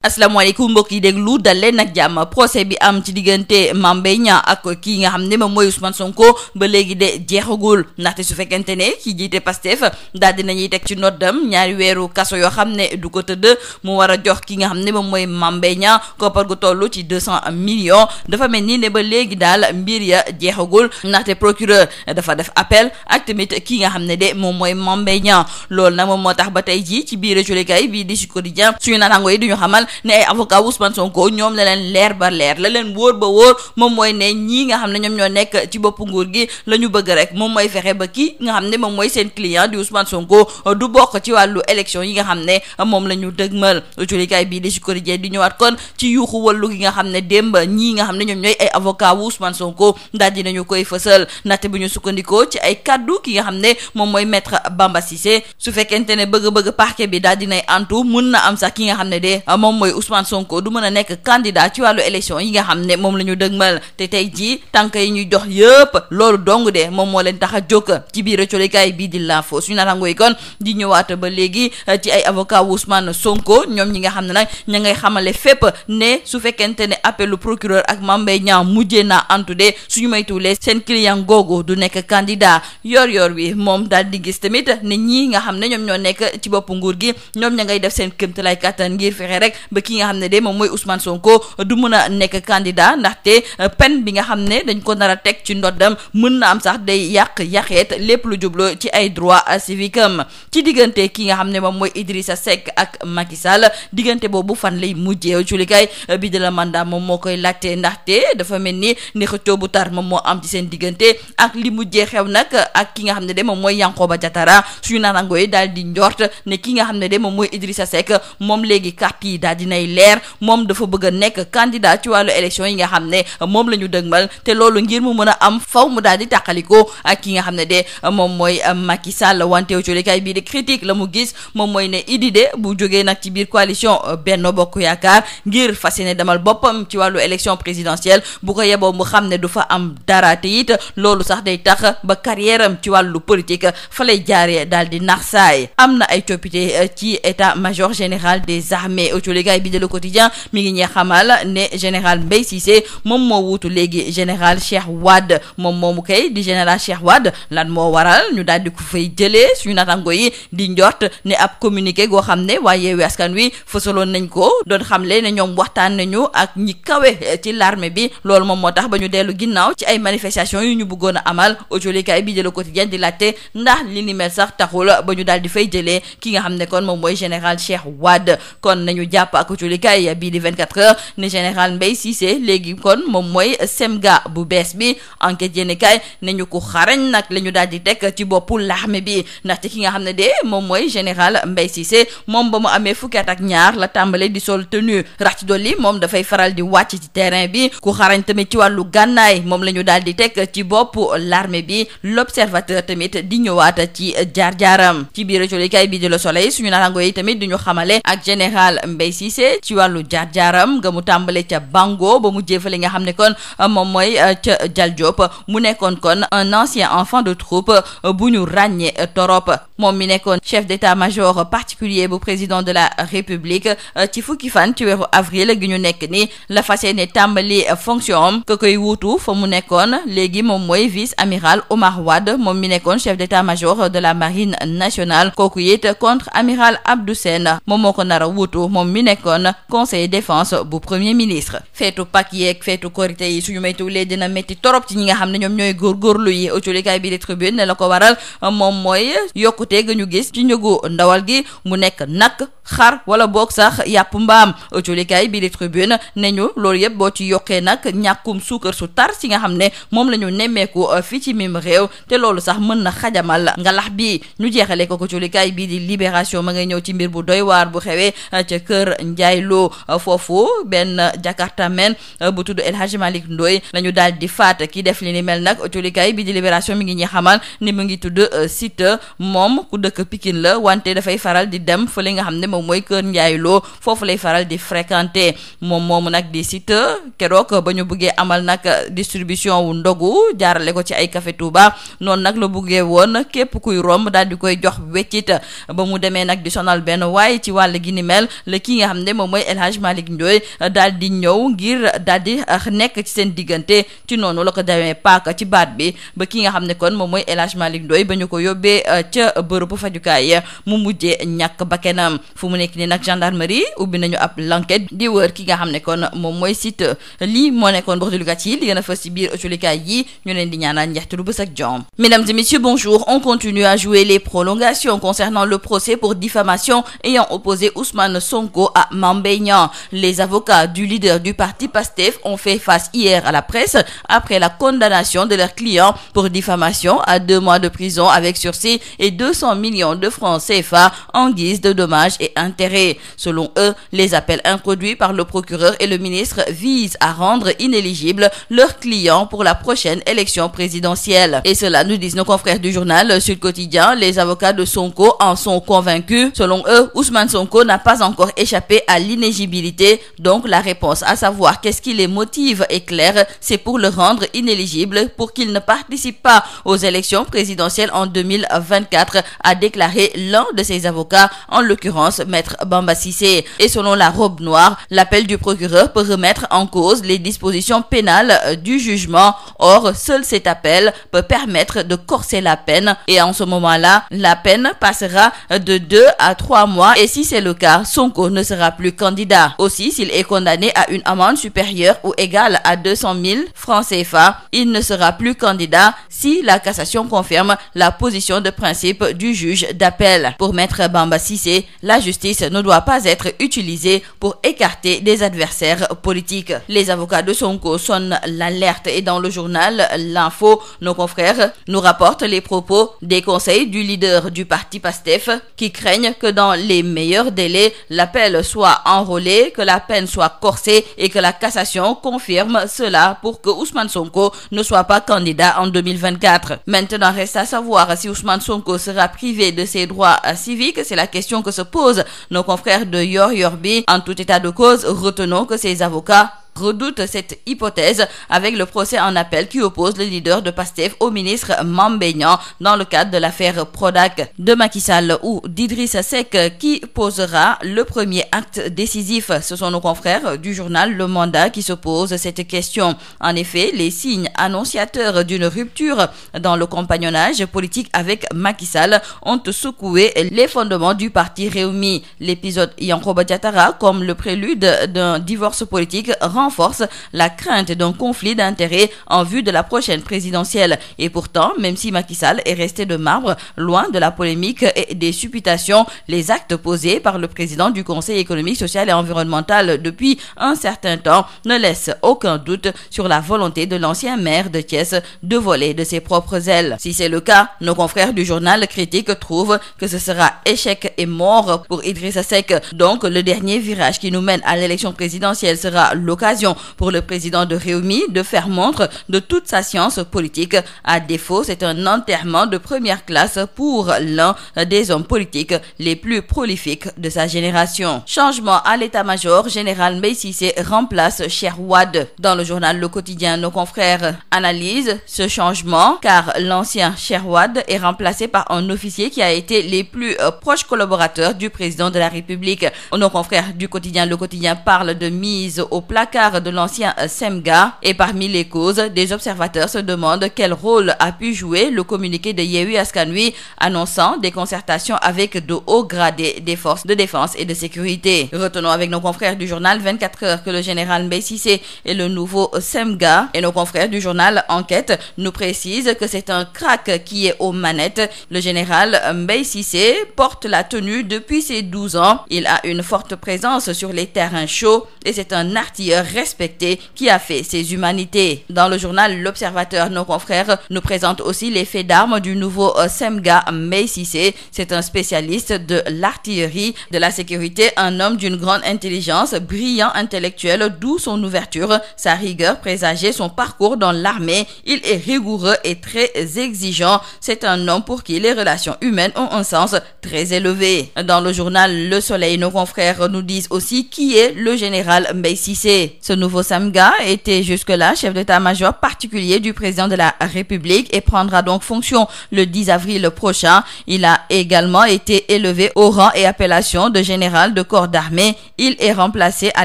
asalaamaaleykum mbokk yi déglu dal leen nag jàmm procès bi am ci diggante Mame Mbaye Niang ak kii nga xam ne moom mooy Ousmane Sonko ba léegi de jeexagul ndaxte su fekkente ne ki jiite Pastef daal dinañuy teg ci noddam ñaari weeru kaso yoo xam ne du ko tëdd mu war a jox ki nga xam ne moom mooy Mame Mbaye Niang koppar gu toll ci 200 millions dafa mel ni ne ba léegi daal mbir ya jeexagul ndaxte procureur dafa def appel ak tamit ki nga xam ne de moom mooy Mame Mbaye Niang loolu nag moom moo tax ba tey jii ci biir julikaay bii di Sud Quotidien suñu naataango yi duñu xamal ne ay avocat Ousmane Sonko ñoom la leen leer ba leer la leen wóor ba wóor moom mooy ne ñii nga xam ne ñoom ñoo nekk ci bopp nguur gi la ñu bëgg rek moom mooy fexe ba kii nga xam ne moom mooy seen client di Ousmane Sonko du bokk ci wàllu élection yi nga xam ne moom la ñu dëgmal julikaay bii di Sud Quotidien di ñëwaat kon ci yuuxu wàllu gi nga xam ne démb ñii nga xam ne ñoom ñooy ay avocat wu Ousmane Sonko daal dinañu koy fësal ndaxte bu ñu sukkandikoo ci ay kaddu ki nga xam ne moom mooy maître Bamba Cissé su fekkente ne bëgg-bëgg parquet bi daal dinay antu mun na am sax ki nga xam ne de moom mooy Ousmane Sonko du mën a nekk candidat ci wàllu élection yi nga xam ne moom la ñu dëgmal te tey jii tànk yi ñuy jox yëpp loolu dong de moom moo leen tax a jóg ci biir colikaay bii di l'info suñu naataango yi kon di ñëwaat ba léegi ci ay avocat wu Ousmane Sonko ñoom ñi nga xam ne nag ña ngay xamale fépp ne su fekkente ne appelu procureur ak Mame Mbaye Niang mujjee naa antu de suñu maytuwulee seen client googu du nekk candidat yor wi moom daal di gis tamit ne ñii nga xam ne ñoom ñoo nekk ci bopp nguur gi ñoom ña ngay def seen kéemtalaay kàttan ngir fexe rek ba ki nga xam ne de moom mooy Ousmane Sonko du mën a nekk candidat ndaxte peine bi nga xam ne dañ ko nar a teg ci ndoddam mën na am sax day yàqeet lépp lu jublu ci ay droit civique am ci diggante ki nga xam ne moom mooy Idrissa Seck ak Macky Sall diggante boobu fan lay mujjee julikaay bi de la mandat moom moo koy laajte ndaxte dafa mel ni xëccoo bu tar moom moo am ci seen diggante ak li mujjee xew nag ak ki nga xam ne de moom mooy Yankhoba Diattara suñu naataango yi daal di njort ne ki nga xam ne de moom mooy Idrissa Seck moom léegi carte yi daal dinay leer moom dafa bëgg a nekk candidat ci wàllu élection yi nga xam ne moom la ñu dëgmal te loolu ngir mu mën a am faw mu daal di tàqaliko ak ki nga xam ne de moom mooy Macky Sall wanteew colikaay bii de critique la mu gis moom mooy ne Idi de bu jógee nag ci biir coalition Benno Bokk Yaakaar ngir fas yéene demal boppam ci wàllu élection présidentielle bu ko yeboo mu xam ne du fa am dara te it loolu sax day tax ba carrière am ci wàllu politique fa lay jaaree daal di nax saay am na ay coppite ci état major général des armées colikaay bi de Le Quotidien mi ngi ñee xamal ne général Mbaye Cissé moom moo wuutu léegi général Cheikh Wade moom moomu kay di général Cheikh Wade lan moo waral ñu daal di ko fay jëlee suñu natango yi di njort ne ab communiqué goo xam ne waa Yewwi Askan Wi fësaloon nañ ko doon xamle ne ñoom waxtaan nañu ak ñi kawe ci l'armée bi loolu moom moo tax ba ñu dellu ginnaaw ci ay manifestations yu ñu bëggoon a amal autolikaay bi de Le Quotidien di laajte ndax li ni mel sax taxul ba ñu daal di fay jëlee ki nga xam ne kon moom mooy général Cheikh Wade kon nañu jàpp ak autolikaay bii di 24 heures ne général Mbaye Cissé léegi kon moom mooy semga bu bees bi enquête yéene kaay ne ñu ko xarañ nag la ñu daal di teg ci boppu l'armée bi ndaxte ki nga xam ne de moom mooy général Mbaye Cissé moom ba mu amee fukki at ak ñaar la tàmbale di sol tenue rax ci dolli moom dafay faral di wàcc ci terrain bi ku xarañ tamit ci wàllu gànnaay moom la ñu daal di teg ci boppu l'armée bi l'observateur tamit di ñëwaat ci jaar-jaaram ci biir colikaay bi di Le Soleil suñu naataango yi tamit di ñu xamale ak général Mbaye Cissé ci wàllu jaar-jaaram nga mu tàmbale ca Bango ba mu jéefale nga xam ne kon moom mooy ca Dial Diop mu nekkoon kon un ancien enfant de troupe bu ñu ràññee torop moom mi nekkoon chef d'état-major particulier bu président de la République ci fukki fan ci weeru avril gi ñu nekk ni la fas yéene tàmbali fonction am ka koy wuutu fa mu nekkoon léegi moom mooy vice amiral Omar Wade moom mi nekkoon chef d'état-major de la marine nationale kooku it contre amiral Abdou Sène moom moo ko nar a wuutu moom mi nekkoon conseiller défense bu premier ministre feetu Pâques yeeg feetu Korité yi suñu maytuwulee dina métti torop ci ñi nga xam ne ñoom ñooy góorgóorlu yi autolikaay bi di Tribune ne la ko waral moom mooy yokkute ga ñu gis ci njëgu ndawal gi mu nekk nag xar wala boog sax yàpp mbaam autolikaay bi di Tribune ne ñu loolu yëpp boo ci yokkee nag ñàkkum suukar su tar ci nga xam ne moom la ñu nemmeeku fii ci mim réew te loolu sax mën na xajamal ngalax bi ñu jeexale ko autolikaay bii di Libération ma ngay ñëw ci mbir bu doy waar bu xewee ca kër Njaay Lo foofu benn jakartamen bu tudd El Hadji Malick Ndoye la ñu daal di faat ki def li ni mel nag autolikaay bi di Libération mi ngi ñuy xamal ni mu ngi tudd Siteu moom ku dëkk Pikine la wante dafay faral di dem fa li nga xam ne moom mooy kër Njaay Lo foofu lay faral di fréquenter moom moomu nag di Siteu keroog ba ñu bëggee amal nag distribution wu ndogu jaarale ko ci ay café Touba noonu nag la bëggee woon képp kuy romb daal di koy jox weccit ba mu demee nag di sonal benn waaye ci wàll gi ni mel la ki nga nga xam ne moom mooy El Hadj Malick Ndoye daal di ñëw ngir daal di nekk ci seen diggante ci noonu la ko demee paaka ci baat bi ba ki nga xam ne kon moom mooy El Hadj Malick Ndoye ba ñu ko yóbbee ca bërëbu fajukaay mu mujjee ñàkk bakkanam fu mu nekk nii nag gendarmerie ubbi nañu ab l'enquête di wër ki nga xam ne kon moom mooy Siteu lii moo nekkoon bordelukat yi li gën a fës ci biir ëcculikaay yi ñu leen di ñaanal njeextalu bës ak jom. Mesdames et messieurs, bonjour. On continue à jouer les prolongations concernant le procès pour diffamation ayant opposé Ousmane Sonko à Mame Mbaye Niang. Les avocats du leader du parti PASTEF ont fait face hier à la presse après la condamnation de leur client pour diffamation à 2 mois de prison avec sursis et 200 millions de francs CFA en guise de dommages et intérêts. Selon eux, les appels introduits par le procureur et le ministre visent à rendre inéligibles leurs clients pour la prochaine élection présidentielle. Et cela nous disent nos confrères du journal Sud Quotidien. Les avocats de Sonko en sont convaincus. Selon eux, Ousmane Sonko n'a pas encore échappé à l'inéligibilité. Donc la réponse à savoir qu'est-ce qui les motive est claire, c'est pour le rendre inéligible pour qu'il ne participe pas aux élections présidentielles en 2024, a déclaré l'un de ses avocats, en l'occurrence Maître Bamba Cissé. Et selon la robe noire, l'appel du procureur peut remettre en cause les dispositions pénales du jugement. Or, seul cet appel peut permettre de corser la peine et en ce moment-là, la peine passera de 2 à 3 mois et si c'est le cas, Sonko ne sera plus candidat. Aussi, s'il est condamné à une amende supérieure ou égale à 200 000 francs CFA, il ne sera plus candidat si la cassation confirme la position de principe du juge d'appel. Pour Maître Bamba Cissé, la justice ne doit pas être utilisée pour écarter des adversaires politiques. Les avocats de Sonko sonnent l'alerte et dans le journal L'Info, nos confrères nous rapportent les propos des conseils du leader du parti PASTEF qui craignent que dans les meilleurs délais, l'appel soit enrôlé, que la peine soit corsée et que la cassation confirme cela pour que Ousmane Sonko ne soit pas candidat en 2024. Maintenant, reste à savoir si Ousmane Sonko sera privé de ses droits civiques. C'est la question que se posent nos confrères de Yor Yorbi. En tout état de cause, retenons que ces avocats redoute cette hypothèse avec le procès en appel qui oppose le leader de PASTEF au ministre Mame Mbaye Niang dans le cadre de l'affaire Prodac de Macky Sall ou d'Idrissa Seck qui posera le premier acte décisif. Ce sont nos confrères du journal Le Mandat qui se posent cette question. En effet, les signes annonciateurs d'une rupture dans le compagnonnage politique avec Macky Sall ont secoué les fondements du parti Rewmi. L'épisode Yankhoba Diattara, comme le prélude d'un divorce politique, renforce la crainte d'un conflit d'intérêts en vue de la prochaine présidentielle. Et pourtant, même si Macky Sall est resté de marbre, loin de la polémique et des supputations, les actes posés par le président du Conseil économique, social et environnemental depuis un certain temps ne laissent aucun doute sur la volonté de l'ancien maire de Thiès de voler de ses propres ailes. Si c'est le cas, nos confrères du journal Critique trouvent que ce sera échec et mort pour Idrissa Seck. Donc, le dernier virage qui nous mène à l'élection présidentielle sera l'occasion pour le président de Rewmi de faire montre de toute sa science politique. À défaut, c'est un enterrement de première classe pour l'un des hommes politiques les plus prolifiques de sa génération. Changement à l'état-major, général Mbaye Cissé remplace Cheikh Wade. Dans le journal Le Quotidien, nos confrères analysent ce changement car l'ancien Cheikh Wade est remplacé par un officier qui a été les plus proches collaborateurs du président de la République. Nos confrères du quotidien Le Quotidien parlent de mise au placard de l'ancien Semga et parmi les causes, des observateurs se demandent quel rôle a pu jouer le communiqué de Yewwi Askan Wi annonçant des concertations avec de hauts gradés des forces de défense et de sécurité. Retenons avec nos confrères du journal 24 heures que le général Mbaye Cissé est le nouveau Semga et nos confrères du journal Enquête nous précisent que c'est un crack qui est aux manettes. Le général Mbaye Cissé porte la tenue depuis ses 12 ans. Il a une forte présence sur les terrains chauds et c'est un artilleur respecté qui a fait ses humanités. Dans le journal L'Observateur, nos confrères nous présentent aussi les faits d'armes du nouveau Semga Mbaye Cissé. C'est un spécialiste de l'artillerie, de la sécurité, un homme d'une grande intelligence, brillant intellectuel, d'où son ouverture, sa rigueur présageait son parcours dans l'armée. Il est rigoureux et très exigeant. C'est un homme pour qui les relations humaines ont un sens très élevé. Dans le journal Le Soleil, nos confrères nous disent aussi qui est le général Mbaye Cissé. Ce nouveau Samga était jusque-là chef d'état-major particulier du président de la République et prendra donc fonction le 10 avril prochain. Il a également été élevé au rang et appellation de général de corps d'armée. Il est remplacé à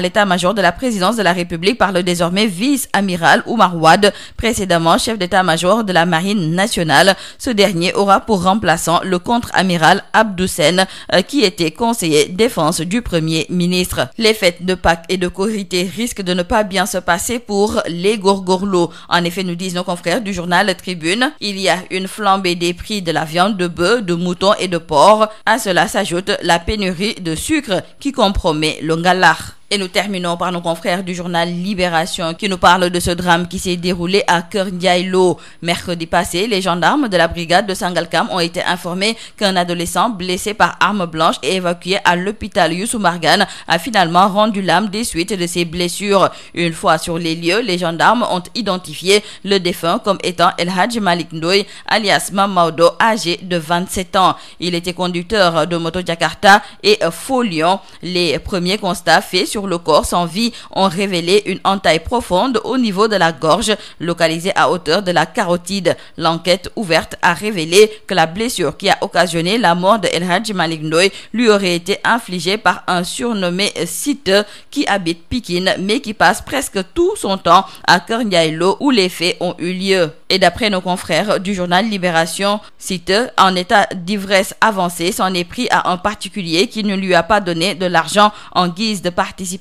l'état-major de la présidence de la République par le désormais vice-amiral Oumar Wade, précédemment chef d'état-major de la marine nationale. Ce dernier aura pour remplaçant le contre-amiral Abdou Sène, qui était conseiller défense du Premier ministre. Les fêtes de Pâques et de Korité risquent de ne pas bien se passer pour les góorgóorlu. En effet, nous disent nos confrères du journal Tribune, il y a une flambée des prix de la viande de bœuf, de mouton et de porc. À cela s'ajoute la pénurie de sucre qui compromet le ngalar. Et nous terminons par nos confrères du journal Libération qui nous parlent de ce drame qui s'est déroulé à Keur Ndiaye Lo. Mercredi passé, les gendarmes de la brigade de Sangalkam ont été informés qu'un adolescent blessé par arme blanche et évacué à l'hôpital Youssou Mbargane a finalement rendu l'âme des suites de ses blessures. Une fois sur les lieux, les gendarmes ont identifié le défunt comme étant El Hadj Malick Ndoye, alias Mamaudo, âgé de 27 ans. Il était conducteur de moto Jakarta et faux lion. Les premiers constats faits sur le corps sans vie ont révélé une entaille profonde au niveau de la gorge, localisée à hauteur de la carotide. L'enquête ouverte a révélé que la blessure qui a occasionné la mort de El Hadj Malick Ndoye lui aurait été infligée par un surnommé Siteu qui habite Pikine mais qui passe presque tout son temps à Keur Ndiaye Lo où les faits ont eu lieu. Et d'après nos confrères du journal Libération, Siteu, en état d'ivresse avancée, s'en est pris à un particulier qui ne lui a pas donné de l'argent en guise de participation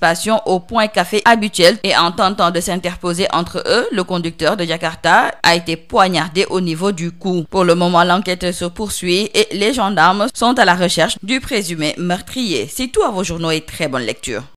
au point café habituel et en tentant de s'interposer entre eux, le conducteur de Jakarta a été poignardé au niveau du cou. Pour le moment, l'enquête se poursuit et les gendarmes sont à la recherche du présumé meurtrier. C'est tout à vos journaux et très bonne lecture.